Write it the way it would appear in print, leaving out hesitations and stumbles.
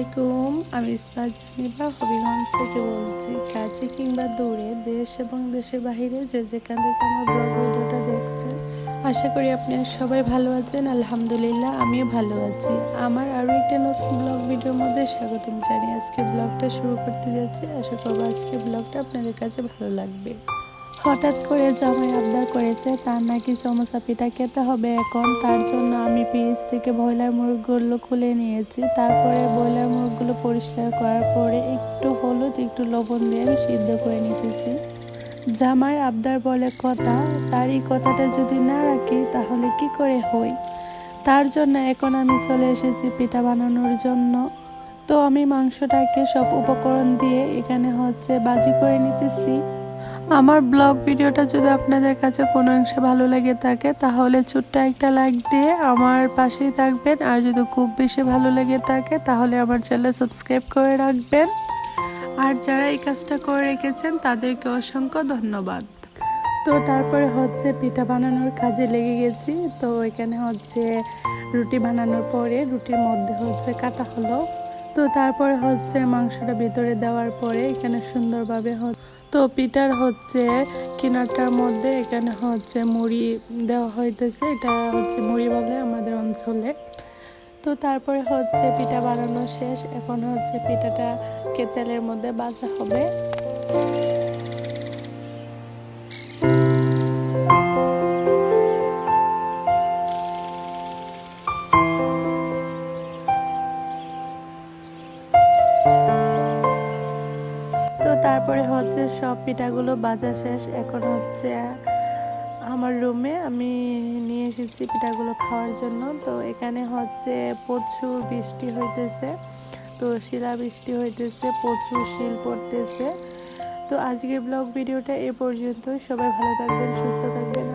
আলাইকুম। আমি ইসমাত জানিবা হবিগঞ্জ থেকে বলছি। কাছে কিংবা দূরে, দেশ এবং দেশের বাহিরে যে যেখান থেকে আমার ব্লগ ভিডিওটা দেখছেন, আশা করি আপনারা সবাই ভালো আছেন। আলহামদুলিল্লাহ, আমিও ভালো আছি। আমার আরও একটা নতুন ব্লগ ভিডিওর মধ্যে স্বাগতম জানিয়ে আজকে ব্লগটা শুরু করতে যাচ্ছি। আশা করবো আজকে ব্লগটা আপনাদের কাছে ভালো লাগবে। হঠাৎ করে জামাই আবদার করেছে তার নাকি চমচা পিঠা খেতে হবে এখন। তার জন্য আমি ফ্রিজ থেকে ব্রয়লার মুরগগুলো খুলে নিয়েছি। তারপরে ব্রয়লার মুরগগুলো পরিষ্কার করার পরে একটু হলুদ একটু লবণ দিয়ে আমি সিদ্ধ করে নিতেছি। জামাই আবদার বলে কথা, তার এই কথাটা যদি না রাখি তাহলে কি করে হই। তার জন্য এখন আমি চলে এসেছি পিঠা বানানোর জন্য। তো আমি মাংসটাকে সব উপকরণ দিয়ে এখানে বাজি করে নিতেছি। আমার ব্লগ ভিডিওটা যদি আপনাদের কাছে কোনো অংশে ভালো লেগে থাকে তাহলে ছোট্ট একটা লাইক দিয়ে আমার পাশেই থাকবেন। আর যদি খুব বেশি ভালো লেগে থাকে তাহলে আমার চ্যানেল সাবস্ক্রাইব করে রাখবেন। আর যারা এই কাজটা করে রেখেছেন তাদেরকে অসংখ্য ধন্যবাদ। তো তারপরে পিঠা বানানোর কাজে লেগে গেছি। তো এখানে রুটি বানানোর পরে রুটির মধ্যে কাটা হলো। তো তারপরে মাংসটা ভিতরে দেওয়ার পরে এখানে সুন্দরভাবে তো পিঠার কিনারটার মধ্যে এখানে মুড়ি দেওয়া হইতেছে। এটা মুড়ি বলে আমাদের অঞ্চলে। তো তারপরে পিঠা বানানো শেষ। এখন পিঠাটাকে তেলের মধ্যে ভাজা হবে। তো তারপরে সব পিঠাগুলো ভাজা শেষ। এখন আমার রুমে আমি নিয়ে এসেছি পিঠাগুলো খাওয়ার জন্য। তো এখানে প্রচুর বৃষ্টি হইতেছে। তো শিলা বৃষ্টি হইতেছে, প্রচুর শিল পড়তেছে। তো আজকের ব্লগ ভিডিওটা এ পর্যন্তই। সবাই ভালো থাকবেন, সুস্থ থাকবেন।